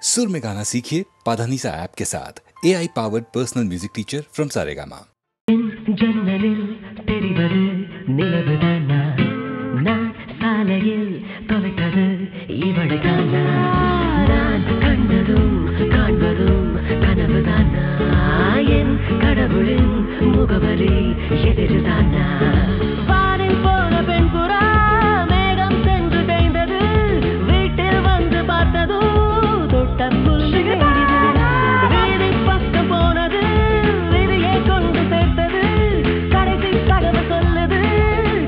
सुर में गाना सीखिए पाधानीसा ऐप के साथ। AI powered personal music teacher from Saregama. ஜன்னலில் தெரிவது நிலவுதானா, நான் சாலையில் தொலைத்தது இவளைதானா, நான் கண்டதும் காண்பதும் கனவுதானா, என் கடவுளின் முகவரி எதிர்தானா. வானில் போன பெண் புறா மேகம் சென்று தேய்ந்தது, வீட்டில் வந்து பார்த்ததும் தொட்ட புள்ளி வீதி பக்கம் போனது, விதியை கொண்டு சேர்த்தது, கடைசி தகவல் சொல்லுது,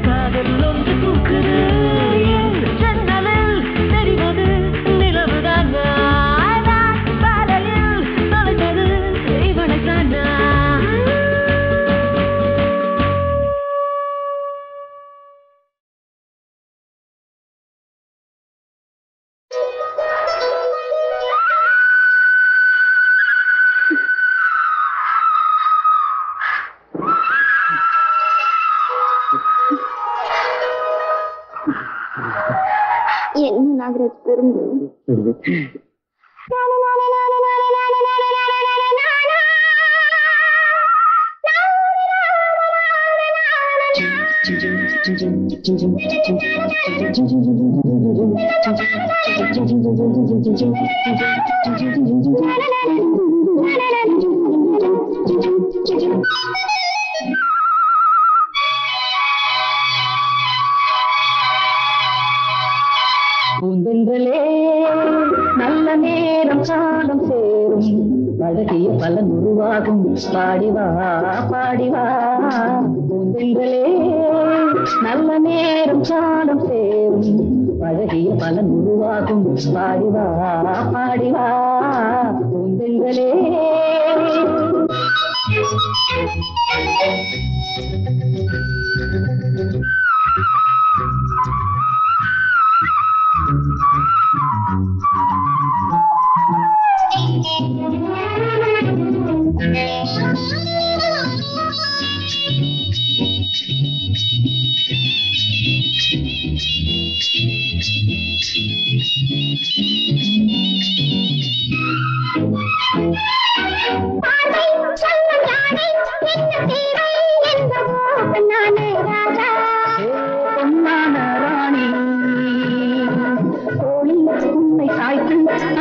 காதல் ஒன்று தூக்குது. என் ஜன்னலில் தெரிவது நிலவுதானா, நான் பாலையில் தொலைத்தது இவளைதானா. என்ன நாகராஜ் பெருந்து பூந்தென்றலே நல்ல நேரம் காலம் சேரும், அழகிய பலன் உருவாகும், பாடிவா பாடிவா. பூந்தென்றலே நல்ல நேரம் காலம் சேரும், அழகிய பலன் உருவாகும், பாடிவா பாடிவா. பூந்தென்றலே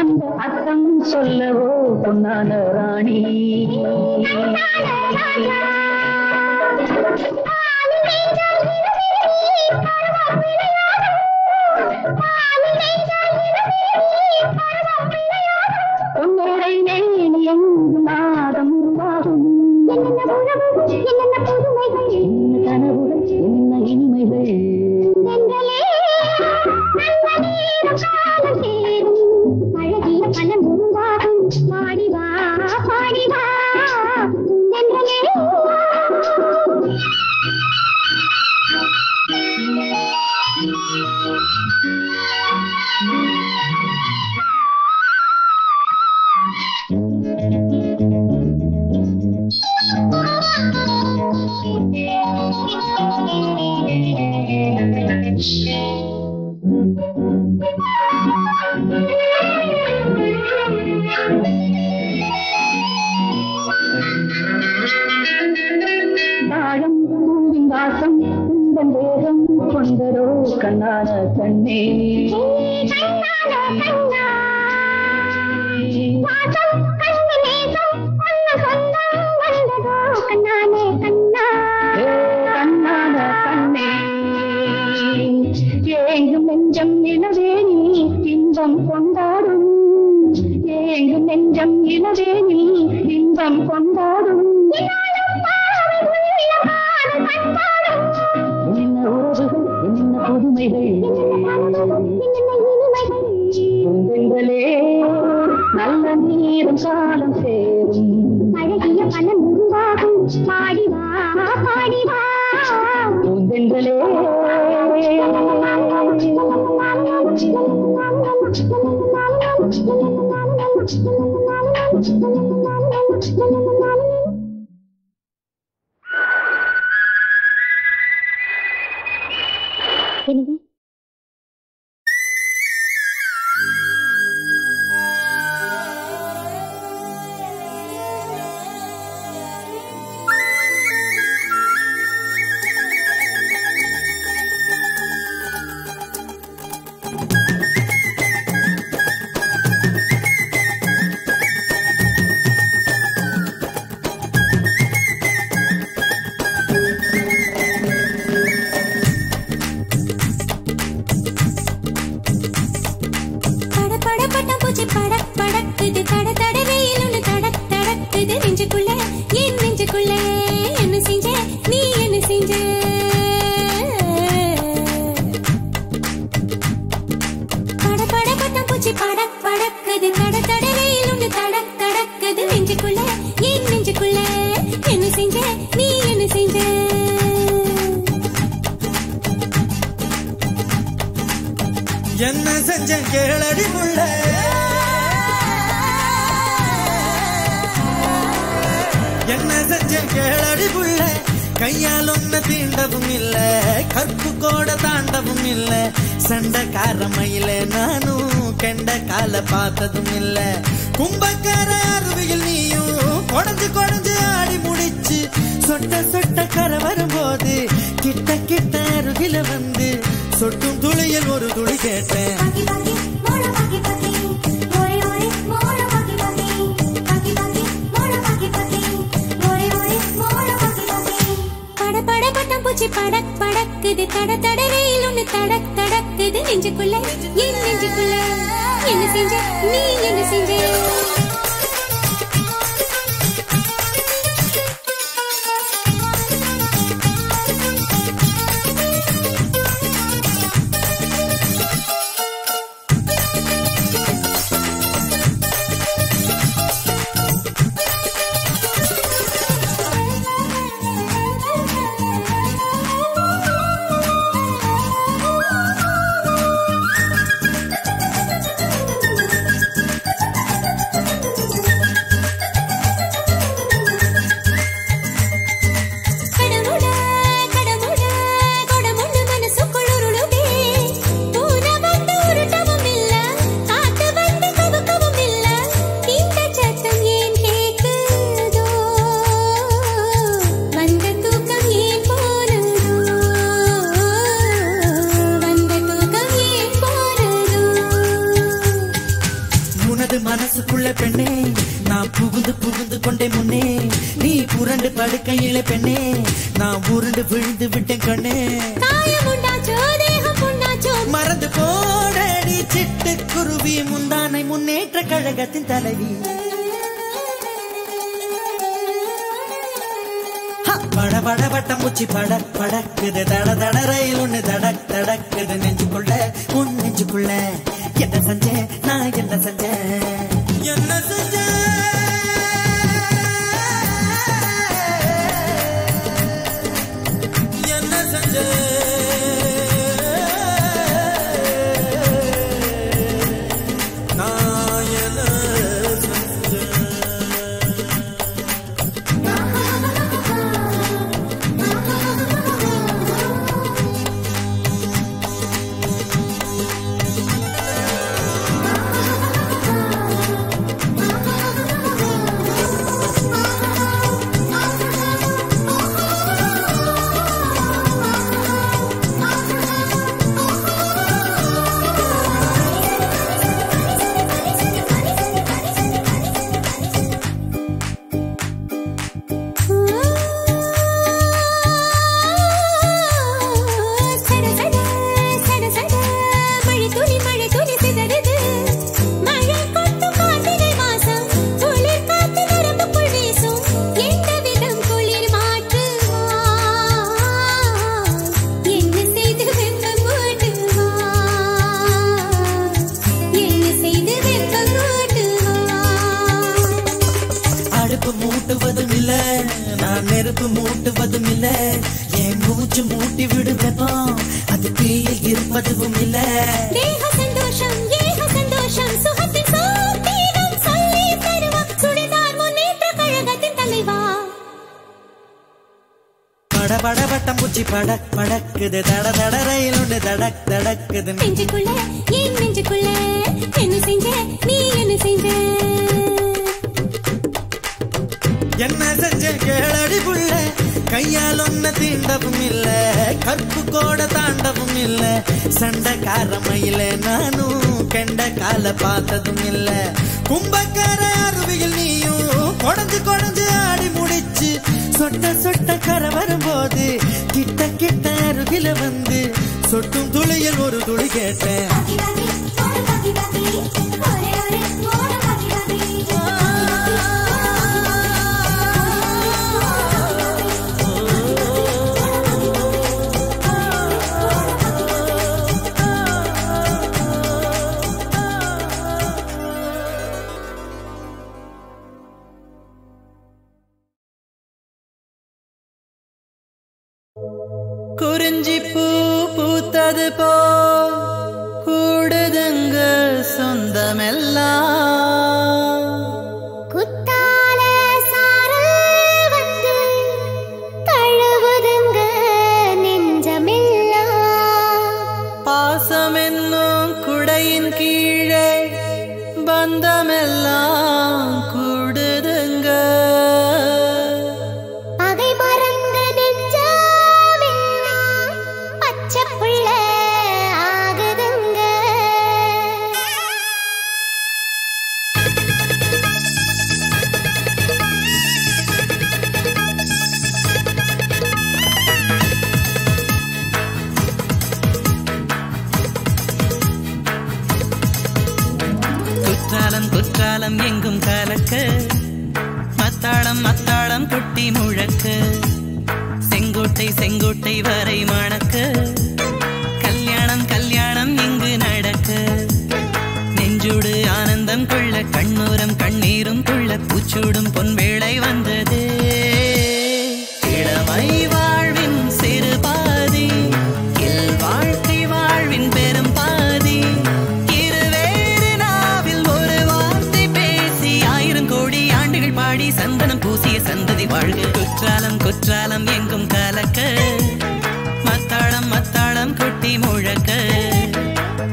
அந்த அர்த்தம் சொல்லவோ பொன்னான ராணி. உன்னுடைய நேனி எங்கு நாதம் உருவாகும், என்ன புதுமைகள், என்ன கனவுகள், என்ன இனிமைகள். அழகிய பலன் உருவாகும், பாடிவா பாடிவா. தாழம் பூவின் வாசம் உந்தன் தேகம் கொண்டரோ கண்ணான கண்ணே. கண்ணான கண்ணே, ஏங்கும் நெஞ்சம் இனவே நீ இன்பம் கொண்டாடும், ஏங்கும் நெஞ்சம் இனவே நீ இன்பம் கொண்டாடும். என்ன உறவுகள், என்ன புதுமைகள், உங்களே நல்ல நீரும் காலம் சேரும், அழகிய பலன் உருவாகும், பாடிவா பாடிவா. பூந்தென்றலே என்னது தட தடவையில் ஒன்று தடக் தடக்குது நெஞ்சுக்குள்ள ஏன் நெஞ்சுக்குள்ள என்ன செஞ்ச நீ என்ன செஞ்ச என்ன செஞ்ச கேளடி புள்ள என்ன செஞ்ச கேளடி புள்ள கையால் ஒன்ன தீண்டவும் இல்ல கற்பு கோட தாண்டவும் இல்ல சண்டைக்கார மயில நானும் கெண்ட கால பார்த்ததும் இல்ல கும்பக்கார அருவியில் நீயும் கொடஞ்சு கொடஞ்சு ஆடி முடிச்சு சொட்ட சொட்ட கரை வரும்போது கிட்ட கிட்ட அருகில வந்து சொட்டும் துளியில் ஒரு துளி கேட்டேன் பூச்சி படக் படக்குது தட தடவையில் ஒன்று தடக் தடக்குது நெஞ்சுக்குள்ள என் நெஞ்சுக்குள்ள என்ன செஞ்ச நீ என்ன செஞ்ச மனசுக்குள்ள பெண்ணே நான் புகுந்து புகுந்து கொண்டே முன்னே நீ புரண்டு படுக்கையில பெண்ணே நான் உருண்டு விழுந்து விட்டேன் கண்ணே மறந்து போடடி சிட்டுக்குருவி முந்தானை முன்னேற்ற கழகத்தின் தலைவி பட பட வட்டம் முச்சி படக் படக்குது தட தட ரயில் ஒண்ணு தடக் தடக்குது நெஞ்சுக்குள்ள உன் நெஞ்சுக்குள்ள என்ன செஞ்சேன் நான் என்ன செஞ்சேன் என்ன செஞ்சேன் என்ன செஞ்சேன் நான் என்ன நெருப்பு மூட்டுவதும் இல்ல என் மூச்சு மூட்டி விடுவதும் அது தீயில் இருப்பதும் இல்ல தேக சந்தோஷம் ஏக சந்தோஷம் சுகத்தின் சோதீனம் சொல்லி தருவா சுடிதார் முன்னேற்ற கழகத்தின் தலைவா பட பட வட்டம் பூச்சி படக் படக்குது தட தட ரயில் ஒன்று தடக் தடக்குது நெஞ்சுக்குள்ள என் நெஞ்சுக்குள்ள என்ன செஞ்ச நீ என்ன செஞ்ச என்ன செஞ்ச கேளடி புள்ள கையால் ஒன்ன தீண்டவும் இல்ல கற்பு கோட தாண்டவும் இல்ல சண்டைக்கார மயில நானும் கெண்ட கால பார்த்ததும் இல்ல கும்பக்கார அருவியில் நீயும் கொடஞ்சு கொடஞ்சு ஆடி முடிச்சு சொட்ட சொட்ட கரை வரும்போது கிட்ட கிட்ட அருகில வந்து சொட்டும் துளியில் ஒரு துளி கேட்டேன் குறிஞ்சி பூ பூத்தது போ கூடுதுங்க சொந்தமெல்லாம் குத்தால சாரல் வந்து தழுவுதுங்க நெஞ்சமெல்லாம் பாசம் என்னும் குடையின் கீழே பந்தமெல்லாம் கூடுதுங்க பகை மறந்த நெஞ்சமெல்லாம் பச்சை புள்ள ஆகுதுங்க குற்றாலம் குற்றாலம் எங்கும் கலக்க மத்தாளம் மத்தாளம் கொட்டி முழக்க செங்கோட்டை செங்கோட்டை வரை மணக்க கல்யாணம் கல்யாணம் இங்கு நடக்க நெஞ்சோடு ஆனந்தம் கொள்ள கண்ணோரம் கண்ணீரும் கொள்ள பூச்சூடும் பொன்வேளை வந்தது இளமை வாழ்வின் சிறு பாதி இல் வாழ்க்கை வாழ்வின் பெரும் பாதி இருவேறு நாவில் ஒரு வார்த்தை பேசி 1000 கோடி ஆண்டுகள் பாடி சந்தனம் பூசிய சந்ததி வாழ்க குற்றாலம் குற்றாலம் எங்கும் கலக்க மத்தாளம் மத்தாளம் கொட்டி முழக்க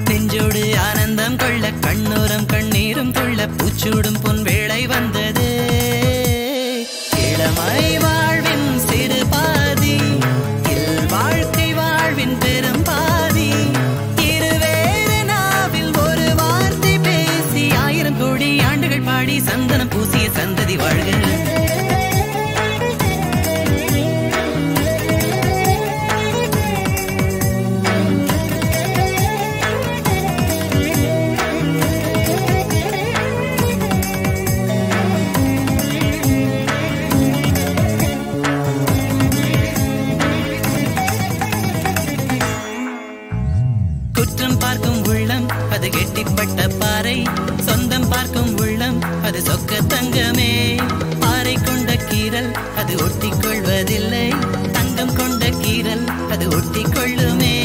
நெஞ்சோடு ஆனந்தம் கொள்ள கண்ணோரம் கண்ணீரும் கொள்ள பூச்சூடும் பொன்வேளை வந்தது இளமை வாழ்வின் சிறு பாதி இல் வாழ்க்கை வாழ்வின் பெரும் பாதி இருவேறு நாவில் ஒரு வார்த்தை பேசி 1000 கோடி ஆண்டுகள் பாடி சந்தனம் பூசிய சந்ததி வாழ்க குற்றம் பார்க்கும் உள்ளம் அது கெட்டிப்பட்ட பாறை சொந்தம் பார்க்கும் உள்ளம் அது சொக்க தங்கமே பாறை கொண்ட கீரல் அது ஒட்டிக் கொள்வதில்லை தங்கம் கொண்ட கீரல் அது ஒட்டிக் கொள்ளுமே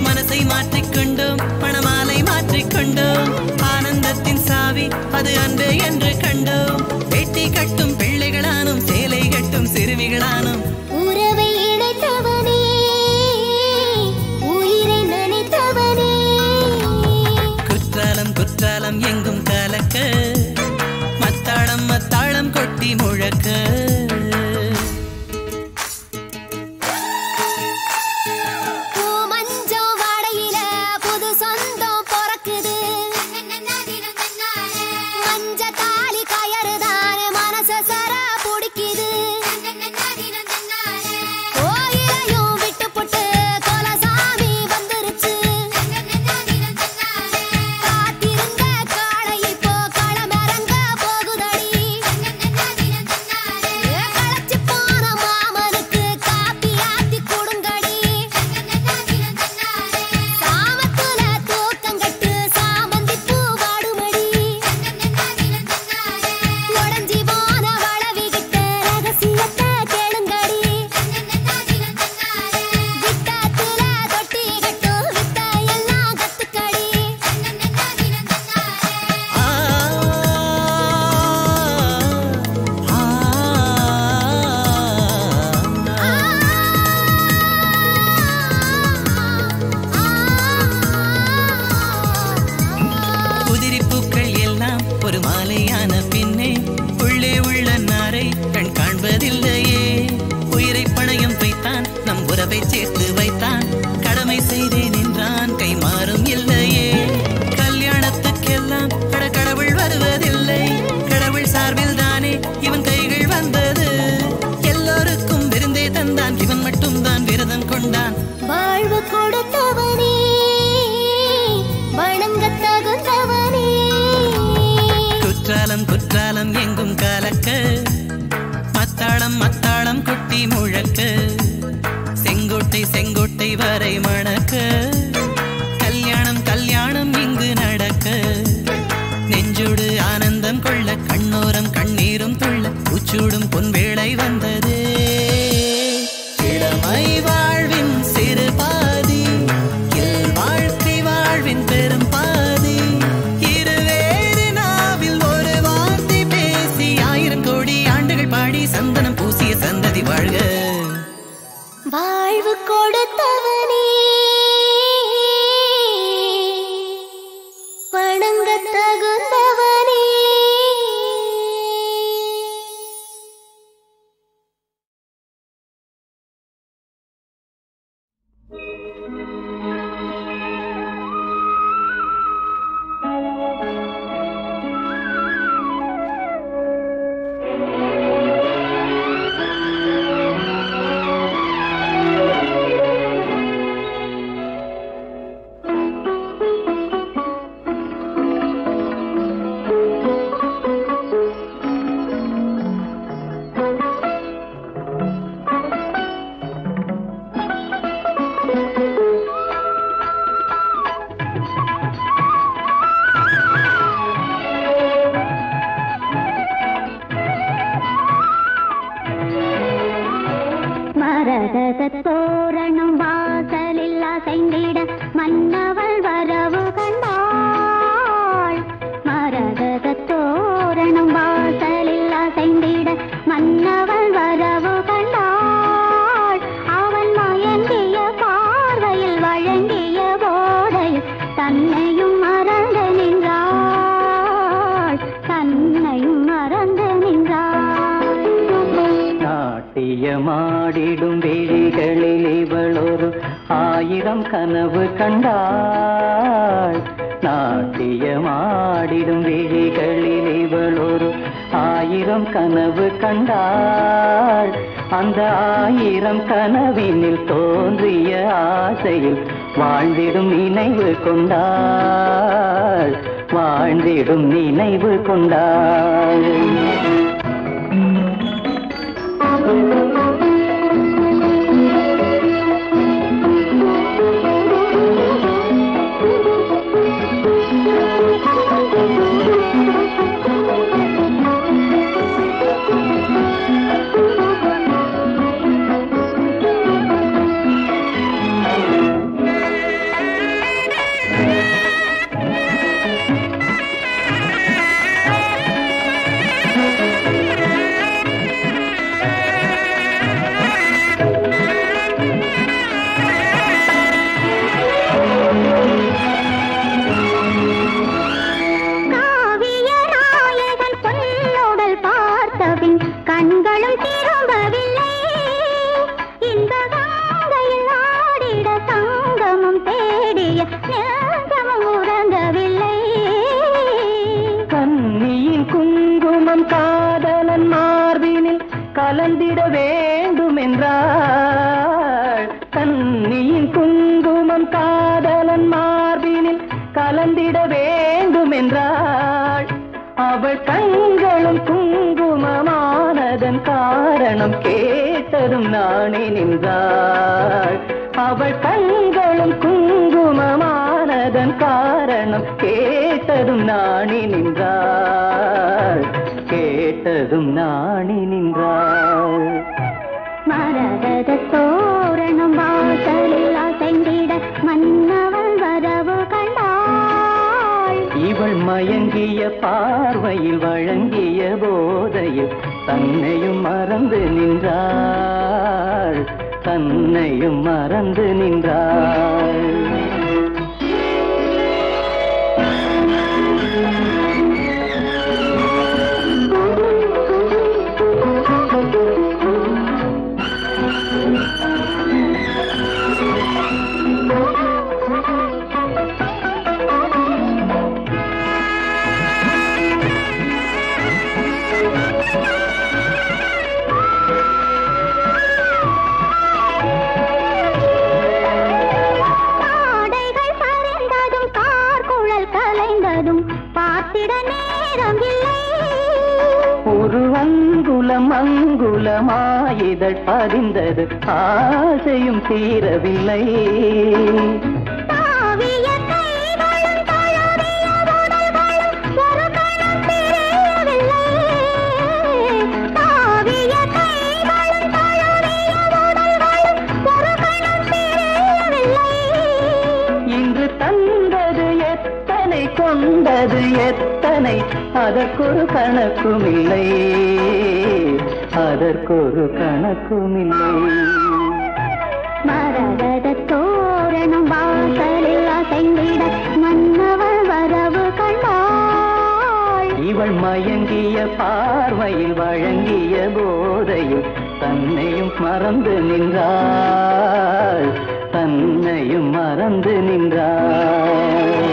மனசை மாற்றிக்கொண்டோம் பணமாலை மாற்றிக்கொண்டோம் ஆனந்தத்தின் சாவி அது அன்பு என்று கண்டோம் வெட்டி கட்டும் பிள்ளைகளானும் சேலை கட்டும் சிறுமிகளானும் உறவை இணைத்தவனே உயிரை நினைத்தவனே குற்றாலம் குற்றாலம் எங்கும் கலக்க மத்தாளம் மத்தாளம் கொட்டி முழக்க பூமஞ்சம் வாடையில புது சொந்தம் பொறக்குது மஞ்ச தாலி கயறுதான மனச சர பிடிக்குது கோயிலையும் விட்டு புட்டு கோலசாமி வந்துருச்சு காத்திருந்த காளை இப்போ களமிறங்க போகுதடி களைச்சு போன மாமனுக்கு காப்பி ஆத்தி கொடுங்கடி சாமத்துல தூக்கம் கட்டு சாமந்தி பூ வாடுமடி உடஞ்சி போன வளவிகிட்ட ரகசியத்தை கேளுங்கடி விட்டத்துல தொட்டி கட்டு வித்த எல்லாம் கத்துக்கடி உதிரி பூக்கள் எல்லாம் ஒரு மாலையான பின்னே உள்ளே உள்ள நாரை கண் காண்பதில்லையே உயிரை பணயம் வைத்தான் நம் உறவை சேர்த்து வைத்தான் கடமை செய்தேன் என்றான் கை மாறும் இல்லையே கல்யாணத்துக்கெல்லாம் கடவுள் வருவதில்லை கடவுள் சார்பில் தானே இவன் கைகள் வந்தது எல்லோருக்கும் விருந்தே தந்தான் இவன் மட்டும் தான் விரதம் கொண்டான் வாழ்வு கொடுத்தவனே வணங்க தகுந்தவனே குற்றாலம் குற்றாலம் எங்கும் கலக்க மத்தாளம் மத்தாளம் கொட்டி முழக்க செங்கோட்டை செங்கோட்டை வரை மணக்க கல்யாணம் கல்யாணம் இங்கு நடக்க நெஞ்சோடு ஆனந்தம் கொள்ள கண்ணோரம் கண்ணீரும் துள்ள பூச்சூடும் பொன்வேளை வந்தது இளமை வாழ்வின் சிறு வணங்கத்தவனே வணங்கத் தகுந்தவனே. தோரணம் வாசலில் அசைந்திட மன்னவள் வரவு கண்டாள். மரகத தோரணம் வாசலில் அசைந்திட மன்னவள் வரவு கண்டாள். அவன் மயங்கிய பார்வையில் வழங்கிய போதையில் தன்னையும் மறந்து நின்றாள். தன்னையும் மறந்து நின்றாள். நாட்டியமாடிடும் விழிகளில் இவளொரு 1000 கனவு கண்டாள். நாட்டியமாடிடும் விழிகளில் இவளொரு 1000 கனவு கண்டாள். அந்த 1000 கனவினில் தோன்றிய ஆசையில் வாழ்ந்திடும் நினைவு கொண்டாள். வாழ்ந்திடும் நினைவு கொண்டாள். கலந்திட வேண்டும் என்றாள். கண்ணியின் குங்குமம் காதலன் மார்பினில் கலந்திட வேண்டும் என்றாள். அவள் கண்களும் குங்குமமானதன் காரணம் கேட்டதும் நானே நின்றாள். அவள் கண்களும் குங்குமமானதன் காரணம் கேட்டதும் நானே நின்றாள். கேட்டதும் நாணி நின்றாள். மரகத தோரணம் வாசலில் அசைந்திட மன்னவள் வரவு கண்டாள். இவள் மயங்கிய பார்வையில் வழங்கிய போதையில் தன்னையும் மறந்து நின்றாள். தன்னையும் மறந்து நின்றாள். ஒரு அங்குலம் அங்குலமாயிதழ் பதிந்தது ஆசையும் தீரவில்லை. இன்று தந்தது எத்தனை கொண்டது எத்தனை அதற்கொரு கணக்கும் இல்லை. அதற்கொரு கணக்கும் இல்லை. மரகத இவள் மயங்கிய பார்வையில் வழங்கிய போதையில் தன்னையும் மறந்து நின்றாள், தன்னையும் மறந்து நின்றாள்.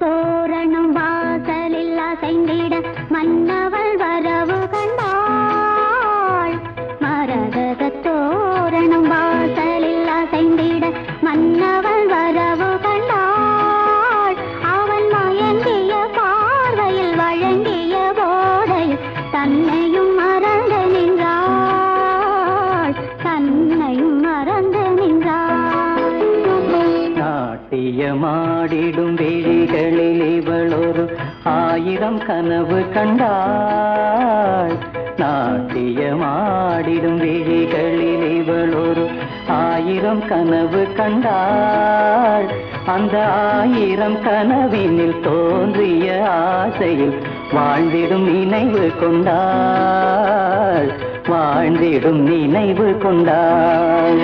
தோரணம் வாசலில் அசைந்திட மன்னவள் வரவு கண்டாள். மரகத தோரணம் வாசலில் அசைந்திட மன்னவள் வரவு கண்டாள். அவன் மயங்கிய பார்வையில் வழங்கிய போதையில் தன்னையும் மறந்து நின்றாள், தன்னையும் மறந்து நின்றாள். நாட்டியமாடிடும் விழிகளில் இவளொரு 1000 கனவு கண்டாள். நாட்டியமாடிடும் விழிகளில் இவளொரு 1000 கனவு கண்டாள். அந்த 1000 கனவினில் தோன்றிய ஆசையில் வாழ்ந்திடும் நினைவு கொண்டாள், வாழ்ந்திடும் நினைவு கொண்டாள்.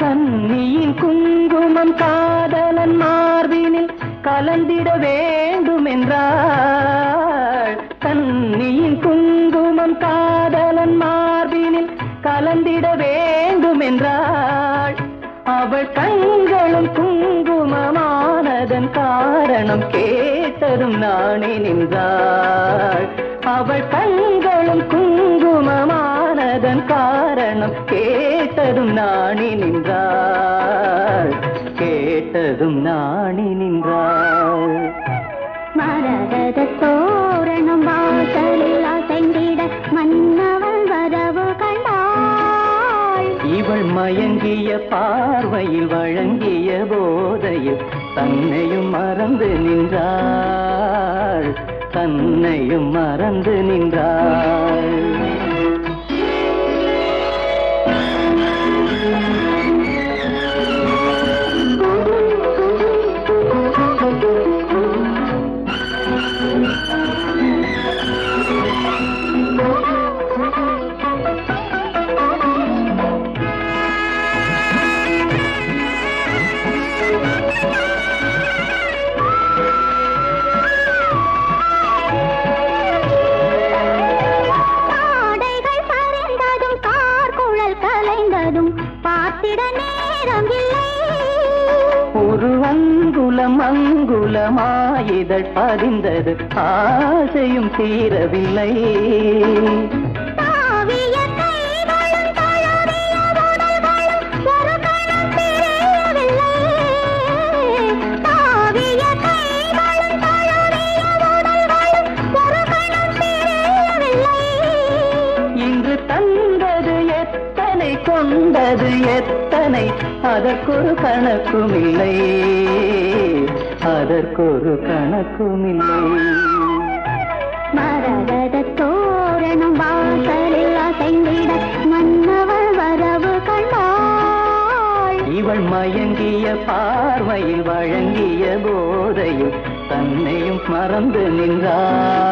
கன்னியின் குங்குமம் காதலன் மார்பினில் கலந்திட வேண்டும் என்றாள். கன்னியின் குங்குமம் காதலன் மார்பினில் கலந்திட வேண்டும் என்றாள். அவள் கண்களும் குங்குமமானதன் காரணம் கேட்டதும் நானே நின்றாள். அவள் கண்களும் குங்குமமானதன் காரணம் கேட்டதும் நாணி நின்றாள், கேட்டதும் நாணி நின்றாள். மரகத தோரணம் வாசலில் அசைந்திட மன்னவள் வரவு கண்டாள். இவள் மயங்கிய பார்வையில் வழங்கிய போதையில் தன்னையும் மறந்து நின்றாள், தன்னையும் மறந்து நின்றாள். ஒரு அங்குலம் அங்குலமாயிதழ் பதிந்தது ஆசையும் தீரவில்லை. எத்தனை அதற்கொரு கணக்குமில்லை, அதற்கொரு கணக்குமில்லை. மரகத தோரணம் வாசலில் அசைந்திட மன்னவள் வரவு கண்டாள். இவள் மயங்கிய பார்வையில் வழங்கிய போதையில் தன்னையும் மறந்து நின்றாள்.